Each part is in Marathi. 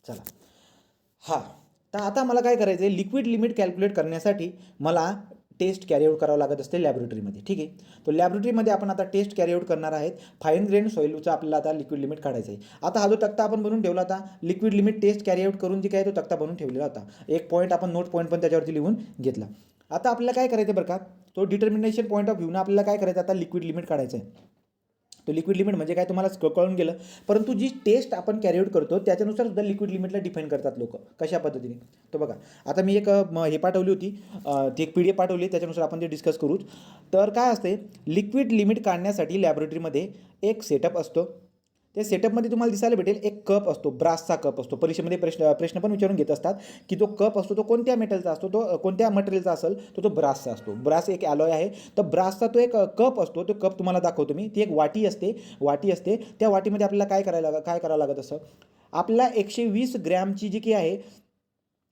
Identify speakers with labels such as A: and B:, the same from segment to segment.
A: चला, हां. तर आता मला काय करायचं आहे, लिक्विड लिमिट कॅल्क्युलेट करण्यासाठी मला टेस्ट कॅरी आउट करावं लागत असते लॅबोरेटरीमध्ये. ठीक आहे. तो लॅबोरेटरीमध्ये आपण आता टेस्ट कॅरी आउट करणार आहेत. फाईन ग्रेन सॉईलचा आपल्याला आता लिक्विड लिमिट काढायचं आहे. आता हा जो तक्ता आपण बनवून ठेवला होता, liquid limit test carry out करून जे काय तो तक्ता बनवून ठेवलेला होता. एक पॉईंट आपण नोट पॉईंट पण त्याच्यावरती लिहून घेतला. आता आपल्याला काय करायचं बरं का, तो डिटर्मिनेशन पॉईंट ऑफ व्ह्यूनं आपल्याला काय करायचं, आता लिक्विड लिमिट काढायचं आहे. तो लिक्विड लिमिट म्हणजे काय तुम्हाला कळून गेलं. परंतु जी टेस्ट आपण कॅरी आउट करतो त्याच्यानुसार सुद्धा लिक्विड लिमिटला डिफाईन करतात लोक. कशा पद्धतीने तो बघा. आता मी एक हे पाठवली होती, ती एक PDF पाठवली, त्याच्यानुसार आपण ते डिस्कस करूच. तर काय असते, लिक्विड लिमिट काढण्यासाठी लॅबोरेटरीमध्ये एक सेटअप असतो. त्या सेटअपमध्ये तुम्हाला दिसायला भेटेल एक कप असतो, ब्रासचा कप असतो. परीक्षेमध्ये प्रश्न पण विचारून घेत असतात की तो कप असतो तो कोणत्या मेटलचा असतो, तो कोणत्या मटेरियलचा असेल तो ब्रासचा असतो. ब्रास एक ॲलॉय आहे. तर ब्रासचा तो एक कप असतो. तो कप तुम्हाला दाखवतो मी. ती एक वाटी असते. त्या वाटीमध्ये आपल्याला काय करावं लागत असं, आपल्याला 120 ग्रॅमची जी काही आहे,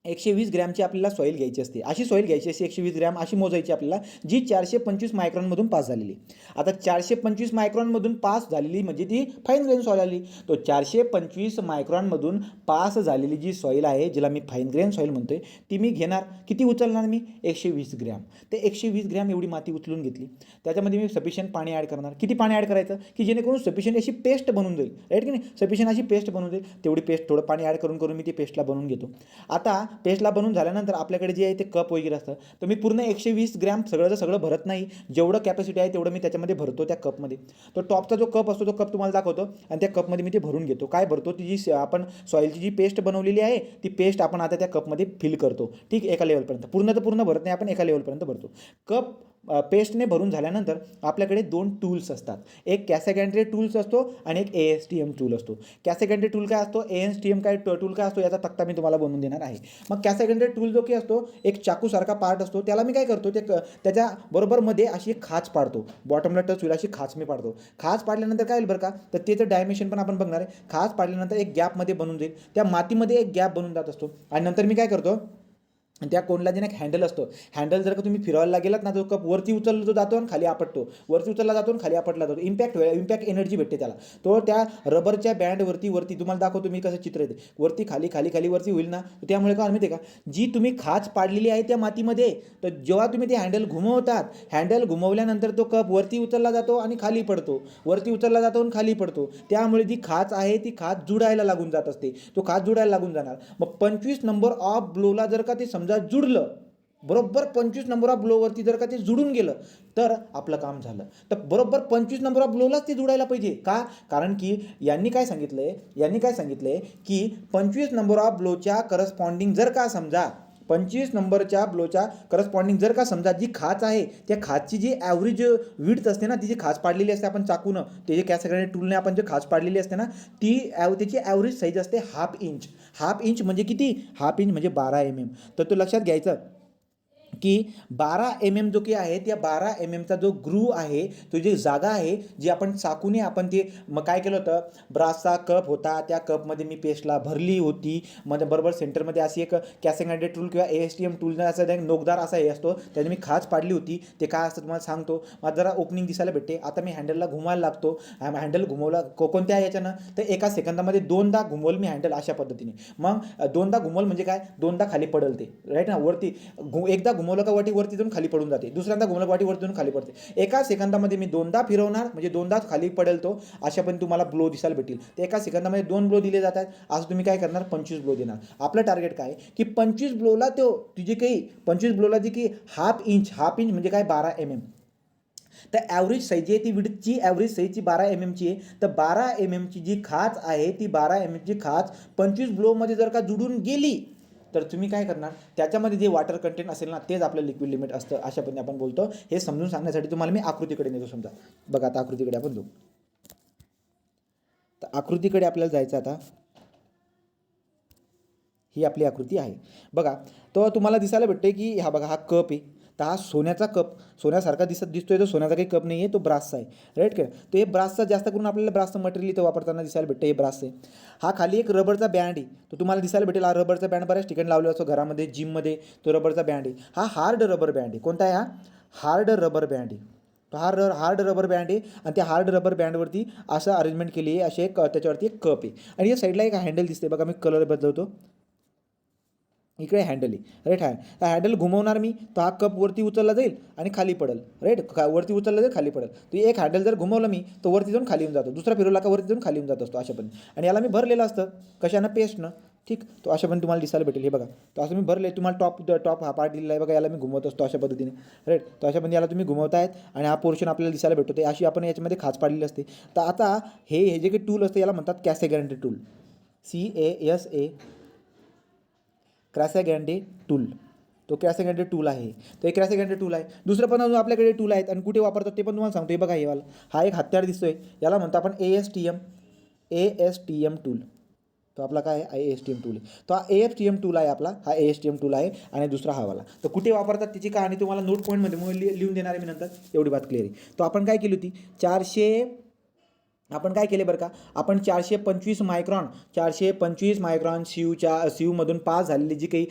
A: 120 ग्रॅमची आपल्याला सॉईल घ्यायची असते. अशी सॉईल घ्यायची असते 120 ग्रॅम अशी मोजायची आपल्याला, जी 425 मायक्रॉनमधून पास झालेली. आता 425 मायक्रॉनमधून पास झालेली म्हणजे ती फाईन ग्रेन सॉईल आली. तो 425 मायक्रॉनमधून पास झालेली जी सॉईल आहे, जिला मी फाईन ग्रेन सॉईल म्हणतोय, ती मी घेणार. किती उचलणार मी, 120 ग्रॅम. ते 120 ग्रॅम एवढी माती उचलून घेतली. त्याच्यामध्ये मी सफिशियंट पाणी ॲड करणार. किती पाणी ॲड करायचं की जेणेकरून सफिशियंट अशी पेस्ट बनून जाईल, राईट की नाही. सफिशियंट अशी पेस्ट बनवून जाईल. तेवढी पेस्ट थोडं पाणी ॲड करून मी ती पेस्टला बनवून घेतो. आता पेस्टला बनवून झाल्यानंतर आपल्याकडे जे आहे ते कप वगैरे असतं. तर मी पूर्ण 120 ग्रॅम सगळं भरत नाही. जेवढं कॅपॅसिटी आहे तेवढं मी त्याच्यामध्ये भरतो त्या कपमध्ये. तो टॉपचा जो कप असतो तो कप तुम्हाला दाखवतो आणि त्या कपमध्ये मी ते भरून घेतो. काय भरतो, ती जी आपण सॉईलची जी पेस्ट बनवलेली आहे ती पेस्ट आपण आता त्या कपमध्ये फिल करतो. ठीक, एका लेवलपर्यंत. पूर्ण भरत नाही आपण, एका लेवलपर्यंत भरतो. कप पेस्टने भरून झाल्यानंतर आपल्याकडे 2 टूल्स असतात. एक कॅसेगॅन्ड्रे टूल्स असतो आणि एक ASTM टूल असतो. कॅसेगॅन्ड्रे टूल काय असतो, ASTM काय टूल काय असतो, याचा तक्ता मी तुम्हाला बनवून देणार आहे. मग कॅसेगॅन्ड्रे टूल जो की असतो एक चाकूसारखा पार्ट असतो. त्याला मी काय करतो, त्याच्या बरोबर मध्ये अशी एक खाच पाडतो. बॉटमला टच होईल अशी खाच मी पाडतो. खाच पाडल्यानंतर काय होईल बरं का, तर त्याचं डायमेन्शन पण आपण बघणार आहे. खाच पाडल्यानंतर एक गॅपमध्ये बनून जाईल. त्या मातीमध्ये एक गॅप बनून जात असतो. आणि नंतर मी काय करतो, त्या कोनला जे एक हँडल असतो, हँडल जर का तुम्ही फिरवायला गेलात ना, तो कप वरती उचलला जातो आणि खाली आपटतो, वरती उचलला जातो आणि खाली आपटला जातो. इम्पॅक्ट एनर्जी भेटते त्याला. तो त्या रबरच्या बँडवरती तुम्हाला दाखवतो मी कसं चित्र येते, वरती खाली वरती होईल ना. त्यामुळे काय माहिती आहे का, जी तुम्ही खाच पाडलेली आहे त्या मातीमध्ये, तर जेव्हा तुम्ही ते हँडल घुमवतात, हँडल घुमवल्यानंतर तो कप वरती उचलला जातो आणि खाली पडतो, वरती उचलला जातो आणि खाली पडतो. त्यामुळे जी खाच आहे ती खाच जुडायला लागून जात असते. तो खाच जुडायला लागून जाणार. मग 25 नंबर ऑफ ब्लोला जर का ते समजा जुडलं, बरोबर 25 नंबर ऑफ ब्लोवरती जर का ते जुडून गेलं तर आपलं काम झालं. तर बरोबर 25 नंबर ऑफ ब्लोलाच ते जुडायला पाहिजे. का, कारण की यांनी काय सांगितलंय की 25 नंबर ऑफ ब्लोच्या करस्पॉन्डिंग जर का समजा 25 नंबरच्या ब्लोच्या करस्पॉन्डिंग जर का समजा जी खाच आहे त्या खाचची जी ॲव्हरेज विड्थ असते ना, ती जी खाच पाडलेली असते आपण चाकूनं, ते जे कॅसेगॅन्ड्रे टूलने आपण जे खाच पाडलेली असते ना, त्याची ॲव्हरेज साईज असते हाफ इंच म्हणजे किती, हाफ इंच म्हणजे 12 mm. तर तो लक्षात घ्यायचं की 12 mm जो की आहे, त्या 12 mmचा जो ग्रूव आहे, तो जी जागा आहे, जी आपण चाकूने आपण ते मग काय केलं होतं, ब्रासचा कप होता, त्या कपमध्ये मी पेस्टला भरली होती. मग बरोबर सेंटरमध्ये अशी एक कॅसेगॅन्ड्रे टूल किंवा ASTM टूल असं एक नोकदार असा हे असतो, त्याने मी खाच पाडली होती. ते काय असतं तुम्हाला सांगतो. मला जरा ओपनिंग दिसायला भेटते. आता मी हँडलला घुमायला लागतो. हँडल घुमवला कोणत्या याच्यानं, तर एका सेकंदामध्ये 2दा घुमवलं मी हँडल अशा पद्धतीने. मग 2दा घुमवलं म्हणजे काय, 2दा खाली पडल ते, राईट ना. वरती एकदा घुमवलं का वाटी वरती जाऊन खाली पडून जाते, दुसऱ्यांदा घुमवलं वाटी वरती जाऊन खाली पडते. एका सेकंदामध्ये मी 2दा फिरवणार म्हणजे 2दाच खाली पडेल तो. अशा पण तुम्हाला ब्लो दिसायला भेटेल. तर एका सेकंदामध्ये 2 ब्लो दिले जातात. असं तुम्ही काय करणार, 25 ब्लो देणार. आपलं टार्गेट काय की 25 ब्लोला तो तुझी काही 25 ब्लोला जी की हाफ इंच म्हणजे काय 12 mm. तर ॲव्हरेज साईज जी आहे ती विड्थची ॲव्हरेज साईजची 12 mm ची आहे. तर 12 mm ची जी खाच आहे ती 12 mm ची खाच 25 ब्लोमध्ये जर का जुडून गेली तर तुम्ही काय करणार, त्याच्यामध्ये जे वॉटर कंटेंट असेल ना, तेच आपलं लिक्विड लिमिट असतं. अशा पद्धतीने आपण बोलतो. हे समजून सांगण्यासाठी तुम्हाला मी आकृतीकडे नेतो. समजा बघा, आता आकृतीकडे आपण जाऊ. तर आकृतीकडे आपल्याला जायचं. आता ही आपली आकृती आहे बघा. तो तुम्हाला दिसायला भेटते की हा बघा, हा कप आहे. तर हा सोन्याचा कप, सोन्यासारखा दिसतोय. तो सोन्याचा काही कप नाही आहे, तो ब्रासचा आहे, राईट काय. तर हे ब्रासचा जास्त करून आपल्याला ब्रासचं मटेरियल इथं वापरताना दिसायला भेटतं. हे ब्रासचं आहे. हा खाली एक रबरचा बँड आहे, तो तुम्हाला दिसायला भेटेल. हा रबरचा बँड बऱ्याच ठिकाणी लावलेला असतो, घरामध्ये, जिममध्ये तो रबरचा बँड आहे. हा हार्ड रबर बँड आहे. कोणता आहे हा, हार्ड रबर बँड आहे. तो हार्ड रबर बँड आहे आणि त्या हार्ड रबर बँडवरती असं अरेंजमेंट केली आहे, असे एक त्याच्यावरती एक कप आहे आणि या साईडला एक हँडल दिसते बघा, मी कलर बदलवतो. इकडे हँडल आहे राईट. हा हँडल घुमवणार मी, तर हा कप वरती उचलला जाईल आणि खाली पडेल राईट. वरती उचलला जाईल, खाली पडेल. तो एक हँडल जर घुमवलं मी तर वरती जाऊन खाली येऊन जातो, दुसरा फिरवला का वरती जाऊन खाली येऊन जात असतो अशा पण. आणि याला मी भरलेलं असतं कशानं, पेस्टनं. ठीक, तो अशा पण तुम्हाला दिसायला भेटेल. हे बघा, तो असं मी भरले, तुम्हाला टॉप हा पार्ट दिलेला आहे बघा, याला मी घुमवत असतो अशा पद्धतीने राईट. तो अशा पण याला तुम्ही घुमवतायत आणि हा पोर्शन आपल्याला दिसायला भेटतो. ते अशी आपण याच्यामध्ये खाच पाडलेली असते. तर आता हे जे काही टूल असतं याला म्हणतात कॅसेग्रँडे टूल, CASA क्रॅसेग्रँडे टूल. तो क्रॅसेग्रँडे टूल आहे. तो एक क्रॅसेग्रँडे टूल आहे. दुसरं पण अजून आपल्याकडे टूल आहेत आणि कुठे वापरतात ते पण तुम्हाला सांगतो. हे बघा, हे वाला हा एक हत्यार दिसतोय, याला म्हणतो आपण ASTM टूल. तो आपला काय आहे, ASTM टूल आहे. तो हा ASTM टूल आहे आपला, हा ASTM टूल आहे. आणि दुसरा हा वाला. तर कुठे वापरतात त्याची कहाणी तुम्हाला नोट पॉईंटमध्ये लिहून देणार आहे मी नंतर, एवढी बात क्लिअर आहे. तो आपण काय केली होती, आपण काय केले बरं का, आपण 425 मायक्रॉन सीवमधून पास झालेली जी काही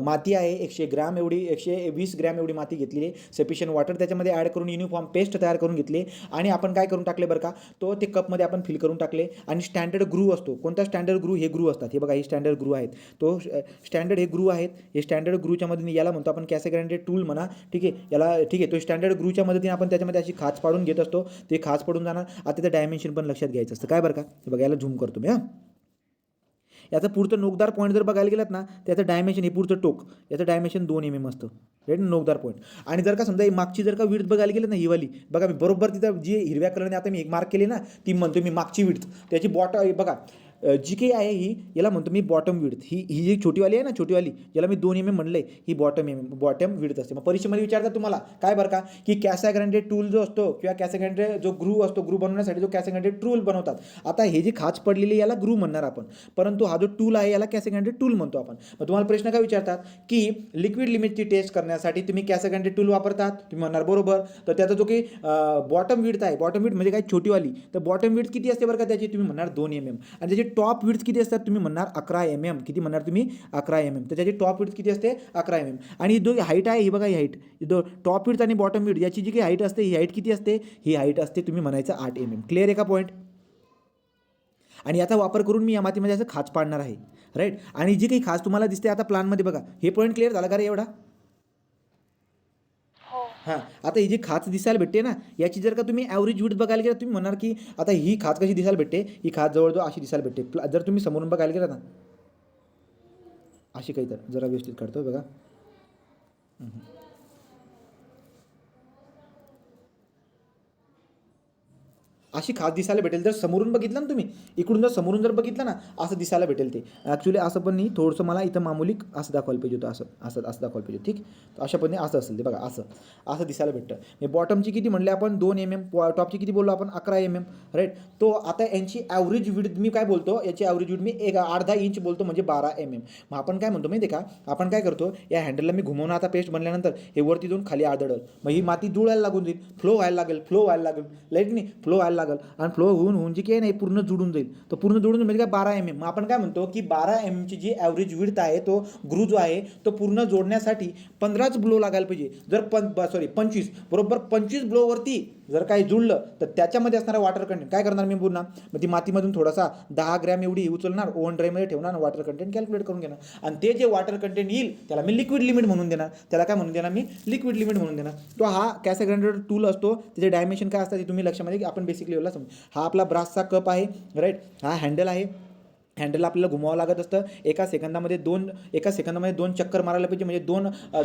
A: माती आहे, 100 ग्रॅम एवढी, 120 ग्रॅम एवढी माती घेतलेली आहे. सफिशियंट वॉटर त्याच्यामध्ये ॲड करून युनिफॉर्म पेस्ट तयार करून घेतली आणि आपण काय करून टाकले बरं का, तो ते कपमध्ये आपण फिल करून टाकले. आणि स्टँडर्ड ग्रू असतो, कोणता स्टँडर्ड ग्रू, हे ग्रू असतात. हे बघा, हे स्टँडर्ड ग्रू आहेत. तो स्टँडर्ड हे ग्रू आहेत. हे स्टँडर्ड ग्रूच्या मदतीने याला म्हणतो आपण कॅसेग्रँडे टूल म्हणा. ठीक आहे, याला ठीक आहे. तो स्टँडर्ड ग्रूच्या मदतीने आपण त्याच्यामध्ये अशी खाच पाडून घेत असतो. ते खाच पडून जाणार. आता त्याचं डायमेन्शन पण लक्षात घ्यायचं असतं. काय बरं का, हे बघा, याला झूम करतो मी. याचं पुढचं नोकदार पॉईंट जर बघायला गेलात ना, त्याचं डायमेन्शन, हे पुढचं टोक, याचं डायमेन्शन 2 mm असतं राईट, नोकदार पॉईंट. आणि जर का समजा मागची जर का विड्थ बघायला गेलं ना, ही वाली बघा, मी बरोबर तिथं जी हिरव्या कलरने आता मी एक मार्क केली ना, ती म्हणतो मी मागची विड्थ. त्याची बघा, जी काही आहे ही, याला म्हणतो मी बॉटम विड्थ. ही जी छोटीवाली आहे ना, छोटीवाली, याला मी 2 mm म्हणलं आहे, ही बॉटम विड्थ असते. मग परीक्षेमध्ये विचारतात तुम्हाला काय बरं का, की कॅसेग्रँडे टूल जो असतो किंवा कॅसेग्रँडे जो ग्रू असतो, ग्रू बनवण्यासाठी जो कॅसेग्रँडे टूल बनवतात. आता हे जी खाच पडलेली याला ग्रू म्हणणार आपण, परंतु हा जो टूल आहे याला कॅसेग्रँडे टूल म्हणतो आपण. मग तुम्हाला प्रश्न काय विचारतात, की लिक्विड लिमिटची टेस्ट करण्यासाठी तुम्ही कॅसेग्रँडे टूल वापरतात, तुम्ही म्हणणार बरोबर. तर त्याचा जो काही बॉटम विड्थ आहे, बॉटम विड्थ म्हणजे काय, छोटीवाली, तर बॉटम विड्थ किती असते बरं का त्याची, तुम्ही म्हणणार 2 mm. आणि त्याची टॉप विड्थ किती असतात, तुम्ही म्हणणार 11 mm. किती म्हणणार तुम्ही, 11 mm. तर त्याची टॉप विड्थ किती असते, 11 mm. आणि ही जो हाईट आहे, ही बघा, ही हाईट, टॉप विड्थ आणि बॉटम विड्थ याची जी काही हाईट असते, ही हाईट किती असते, ही हाईट असते तुम्ही म्हणायचं 8 mm. क्लिअर आहे का पॉईंट. आणि याचा वापर करून मी या मातीमध्ये असं खाच पाडणार आहे राईट. आणि जी काही खाच तुम्हाला दिसते आता प्लॅनमध्ये बघा, हे पॉईंट क्लिअर झाला का रे एवढा. हां, आता ही जी खाच दिसायला भेटते ना, याची जर का तुम्ही ॲव्हरेज विड्थ बघायला गेला, तुम्ही म्हणाल की आता ही खाच कशी दिसायला भेटते, ही खाच जवळजवळ अशी दिसायला भेटते. जर तुम्ही समोरून बघायला गेला ना, अशी काही, तर जरा व्यवस्थित काढतो बघा. अशी खास दिसायला भेटेल. जर समोरून बघितलं ना तुम्ही, इकडून जर समोरून जर बघितलं ना, असं दिसायला भेटेल. ते ॲक्च्युली असं पण नाही, थोडंसं मला इथं मामूली असं दाखवायला पाहिजे होतं, असं दाखवायला पाहिजे. ठीक, तर अशा पद्धतीने असं असेल ते बघा, असं दिसायला भेटतं. हे बॉटमची किती म्हणले आपण, 2 mm. टॉपची किती बोललो आपण, 11 mm राईट. तो आता यांची ॲव्हरेज विड्थ मी काय बोलतो, याची ॲव्हरेज विड्थ मी अर्धा इंच बोलतो, म्हणजे 12 mm. मग आपण काय म्हणतो माहिती आहे का, आपण काय करतो, या हँडलला मी घुमवणं आता पेस्ट बनल्यानंतर हे वरती जाऊन खाली आदळल, मग ही माती जुळायला लागून जाईल, फ्लो व्हायला लागेल लाईट नाही, फ्लो व्हायला लागेल. आणि फ्लो होऊन जी काही नाही पूर्ण जुडून जाईल. तो पूर्ण जुडून म्हणजे काय, 12 mm. मग आपण काय म्हणतो की 12 mm ची जी ॲव्हरेज विड्थ आहे, तो ग्रू जो आहे तो पूर्ण जोडण्यासाठी 15च ब्लो लागायला पाहिजे. जर 25 बरोबर 25 ब्लोवरती जर काही जुळलं तर त्याच्यामध्ये असणारा वॉटर कंटेंट काय करणार मी पुन्हा, मग ती मातीमधून थोडासा 10 ग्रॅम एवढी उचलणार, ओव्हन ड्रायमध्ये ठेवणार, वॉटर कंटेंट कॅल्क्युलेट करून घेणार. आणि ते जे वॉटर कंटेंट येईल त्याला मी लिक्विड लिमिट म्हणून देणार. लिक्विड लिमिट म्हणून देणार. तो हा कॅसेग्रँडे टूल असतो. त्याचे डायमेन्शन काय असतात ते तुम्ही लक्षामध्ये आपण बेसिक लेवलला समजू. हा आपला ब्रासचा कप आहे राईट. हा हँडल आहे. हँडल आपल्याला घुमावं लागत असतं. एका सेकंदामध्ये दोन चक्कर मारायला पाहिजे. म्हणजे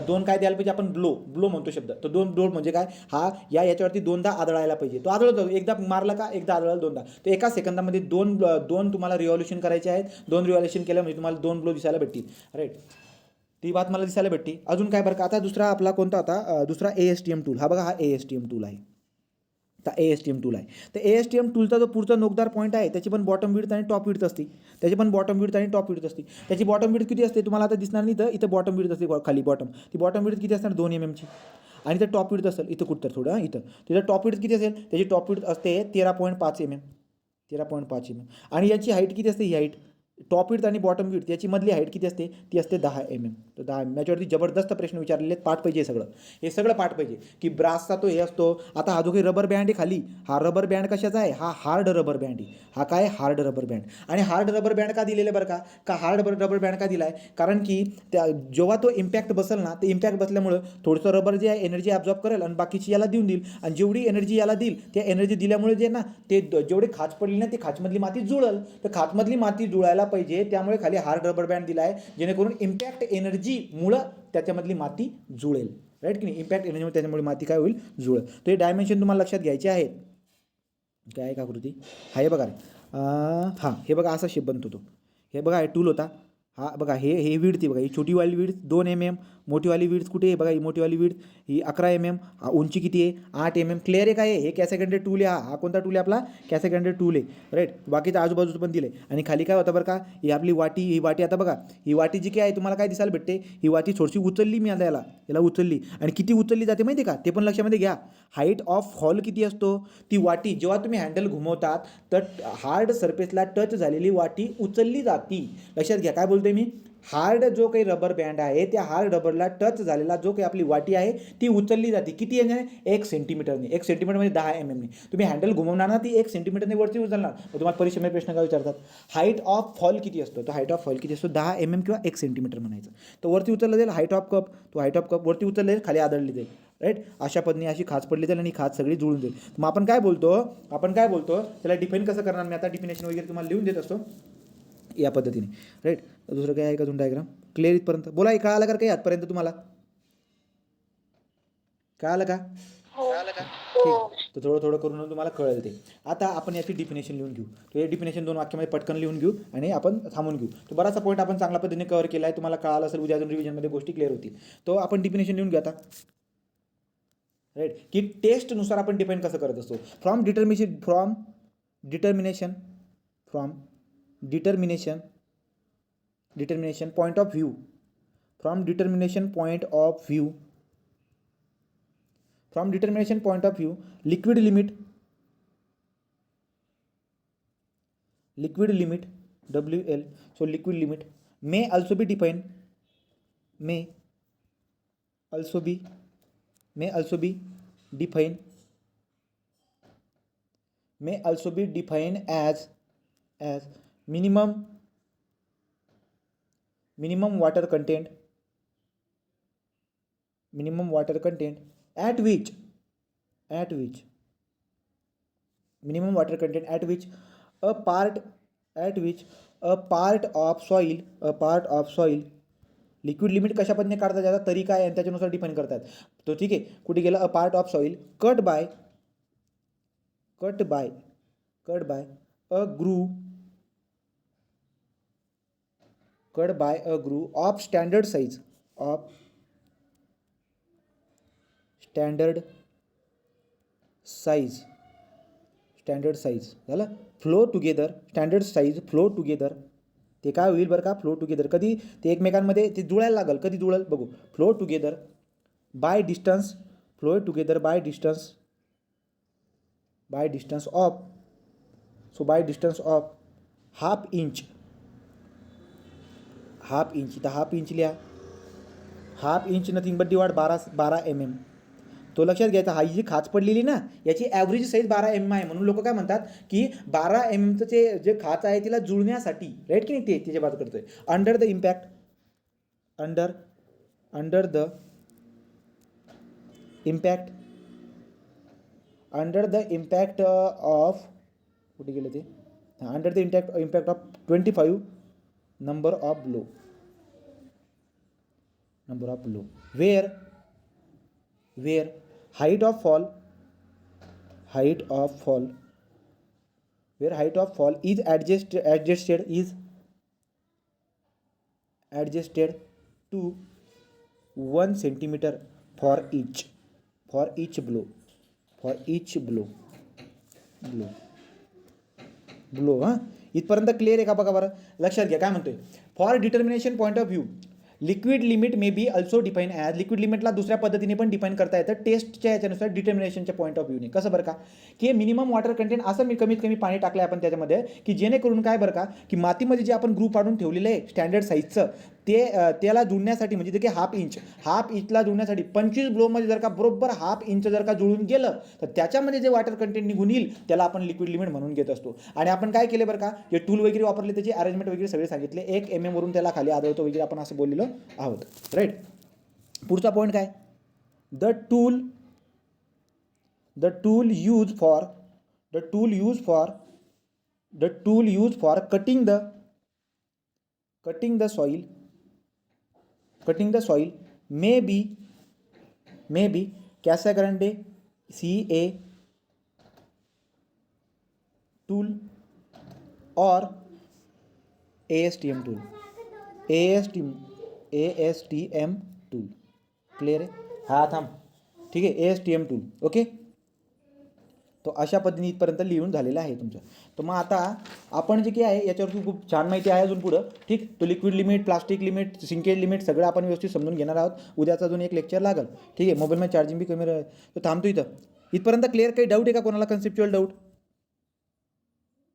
A: दोन काय द्यायला पाहिजे आपण, ब्लो म्हणतो शब्द. तर 2 ब्लो म्हणजे काय, हा याच्यावरती 2दा आदळायला पाहिजे. तो आदळतो, एकदा मारला का एकदा आदळला 2दा. तर एका सेकंदामध्ये दोन तुम्हाला रिव्हॉल्युशन करायचे आहेत. 2 रिव्हॉल्युशन केलं म्हणजे तुम्हाला 2 ब्लो दिसायला भेटतील राईट. ती बात मला दिसायला भेटते. अजून काय बरं का, आता दुसरा आपला कोणता होता, दुसरा ASTM टूल. हा बघा, हा ASTM टूल आहे. तर ASTM टूल आहे. तर ASTM टूलचा जो पुढचा नोकदार पॉईंट आहे त्याची पण बॉटम विड्थ आणि टॉप विड्थ असते. त्याची बॉटम विड्थ किती असते तुम्हाला आता दिसणार नाही. तर इथं बॉटम विड्थ असते खाली, ती बॉटम विड्थ किती असणार, 2 mm ची. आणि तर टॉप विड्थ असेल इथं कुठं थोडं, इथं तिथं टॉप विड्थ किती असेल, त्याची टॉप विड्थ असते 13.5 mm. आणि याची हाईट किती असते, ही हाईट टॉप विड्थ आणि बॉटम विड्थ याची मधली हाईट किती असते, ती असते 10 mm. तर 10 mm याच्यावरती जबरदस्त प्रश्न विचारलेले आहेत. पाठ पाहिजे हे सगळं पाठ पाहिजे की ब्रासचा तो हे असतो. आता हा जो काही रबर बँड आहे खाली, हा रबर बँड कशाचा आहे, हा हार्ड रबर बँड आहे. हा काय हार्ड रबर बँड. आणि हार्ड रबर बँड का दिलेलं आहे बरं का हार्ड रबर बँड का दिला आहे, कारण की त्या जेव्हा तो इम्पॅक्ट बसेल ना, ते इम्पॅक्ट बसल्यामुळं थोडंसं रबर जे आहे एनर्जी ॲब्झॉर्ब करेल आणि बाकीची याला देऊन देईल. आणि जेवढी एनर्जी याला देईल त्या एनर्जी दिल्यामुळे जे ना ते जेवढे खाच पडली ना, ती खाचमधली माती जुळल. तर खाचमधली माती जुळायला पाहिजे, त्यामुळे खाली हार्ड रबर बँड दिला आहे, जेणेकरून इम्पॅक्ट एनर्जीमुळं त्याच्यामधली माती जुळेल. राईट की नाही, इम्पॅक्ट एनर्जीमुळे त्याच्यामुळे माती काय होईल, जुळेल. तर हे डायमेन्शन तुम्हाला लक्षात घ्यायचे आहेत. काय आहे का कृती, हा हे बघा हां हे बघा असा शेप बनतो तो. हे बघा हे टूल होता, हा बघा हे विड्थ बघा, ही छोटीवाली विड्थ 2 mm, मोठीवाली विड्थ कुठे आहे बघा, ही मोठीवाली विड्थ ही 11 mm, उंची किती आहे 8 mm. क्लिअर आहे काय, हे कॅसेगंडे टूल आहे. हा कोणता टूल आहे आपला, कॅसेगंडे टूल आहे. राईट, बाकीचं आजूबाजूचं पण दिलं आहे. आणि खाली काय होतं बरं का, ही आपली वाटी, ही वाटी आता बघा, ही वाटी जी काय आहे तुम्हाला काय दिसायला भेटते, ही वाटी थोडीशी उचलली मी आता याला उचलली, आणि किती उचलली जाते माहिती आहे का, ते पण लक्षामध्ये घ्या. हाईट ऑफ फॉल किती असतो, ती वाटी जेव्हा तुम्ही हँडल घुमवतात तर हार्ड सरफेसला टच झालेली वाटी उचलली जाती. लक्षात घ्या काय बोलतोय मी, हार्ड जो काही रबर बँड आहे त्या हार्ड रबरला टच झालेला जो काही आपली वाटी आहे ती उचलली जाते. किती याने, 1 सेंटीमीटरने. 1 सेंटीमीटर म्हणजे 10 mm. तुम्ही हँडल घुमवणार ना, ती 1 सेंटीमीटरने वरती उचलणार. तुम्हाला परीक्षेमध्ये प्रश्न काय विचारतात, हाईट ऑफ फॉल किती असतो, तो हाईट ऑफ फॉल किती असतो, 10 mm किंवा 1 सेंटीमीटर म्हणायचं. तो वरती उचलला जाईल हाईट ऑफ कप, तो हाईट ऑफ कप वरती उचलला जाईल, खाली आदळली जाईल. राईट, अशा पद्धतीने अशी खाच पडली जाईल आणि खाच सगळी जुळून जाईल. मग आपण काय बोलतो त्याला डिफाईन कसं करणार, मी आता डिफिनेशन वगैरे तुम्हाला लिहून देत असतो या पद्धतीने. राईट, दुसरं काय आहे का अजून डायग्राम क्लिअर इथपर्यंत, बोला कळालं का काही आजपर्यंत तुम्हाला, कळालं का, ठीक. तर थोडं करून तुम्हाला कळेल ते. आता आपण याची डिफिनेशन लिहून घेऊ. तर हे डिफिनेशन 2 वाक्यामध्ये पटकन लिहून घेऊ आणि आपण थांबून घेऊ. तो बराचसा पॉईंट आपण चांगल्या पद्धतीने कव्हर केला आहे, तुम्हाला कळालं असेल, उद्या अजून रिव्हिजनमध्ये गोष्टी क्लिअर होतील. तो आपण डिफिनेशन लिहून घेऊ आता. राईट, की टेस्टनुसार आपण डिफाईन कसं करत असतो, from determination point of view, liquid limit WL. So liquid limit may also be defined as minimum water content at which a part of soil liquid limit कशा पद्धतीने काढता जातात, तरीका आहे आणि त्याच्यानुसार डिफाईन करतात. तो ठीक आहे, कुठे गेला, a part of soil cut by a groove of standard size झालं, फ्लो टुगेदर. ते काय होईल बरं का, फ्लो टुगेदर कधी, ते एकमेकांमध्ये ते जुळायला लागल, कधी जुळेल बघू. Flow together by distance of half inch. इथं हाफ इंच लिहा, half inch nothing but divide 12 mm. तो लक्षात घ्यायचा, हा जी खाच पडलेली ना याची ॲव्हरेज साईज 12 mm आहे, म्हणून लोक काय म्हणतात की 12 mmचं जे खाच आहे तिला जुळण्यासाठी, राईट की नाही, ते त्याच्या बात करतोय. अंडर द इम्पॅक्ट ऑफ कुठे गेलं ते, under the impact of 25 number of blow where height of fall is adjusted to 1 centimeter for each blow. हां, इथपर्यंत क्लिअर आहे का बघा बरं. लक्षात घ्या काय म्हणतोय, for determination point of view liquid limit may be also define as, liquid लिमिटला दुसऱ्या पद्धतीने पण डिफाईन करता येतं टेस्टच्या याच्यानुसार डिटर्मिनेशनच्या पॉईंट ऑफ व्ह्यूने. कसं बरं का, की मिनिमम वॉटर कंटेंट असं मी कमीत कमी पाणी टाकलं आपण त्याच्यामध्ये, की जेणेकरून काय बरं का, की मातीमध्ये जे आपण ग्रुप पाडून ठेवलेलं आहे स्टँडर्ड साईजचं ते त्याला जुळण्यासाठी म्हणजे ते की हाफ इंचला जुळण्यासाठी 25 ब्लोमध्ये जर का बरोबर हाफ इंच जर का जुळून गेलं तर त्याच्यामध्ये जे वॉटर कंटेंट निघून येईल त्याला आपण लिक्विड लिमिट म्हणून घेत असतो. आणि आपण काय केले बरं का, जे टूल वगैरे वापरले त्याची अरेंजमेंट वगैरे सगळे सांगितले, 1 mm वरून त्याला खाली आदळतो वगैरे आपण असं बोललेलो आहोत. राईट. पुढचा पॉईंट काय, the tool use for cutting the soil may be कैसा ग्रांडे CA टूल और ASTM tool. ASTM tool clear आहे. हा थांब, ठीक आहे, ASTM टूल. ओके, तो अशा पद्धतीने इथपर्यंत लिहून झालेलं आहे तुमचं. तर मग आता आपण जे काही आहे याच्यावरती खूप छान माहिती आहे अजून पुढं, ठीक. तो liquid limit, plastic limit, sinkage limit सगळं आपण व्यवस्थित समजून घेणार आहोत. उद्याचा अजून एक लेक्चर लागेल, ठीक आहे. मोबाईलमध्ये चार्जिंग बी कमी तर थांबतो इथं. इथपर्यंत क्लिअर. काही डाऊट आहे का कोणाला, कन्सेप्च्युअल डाऊट?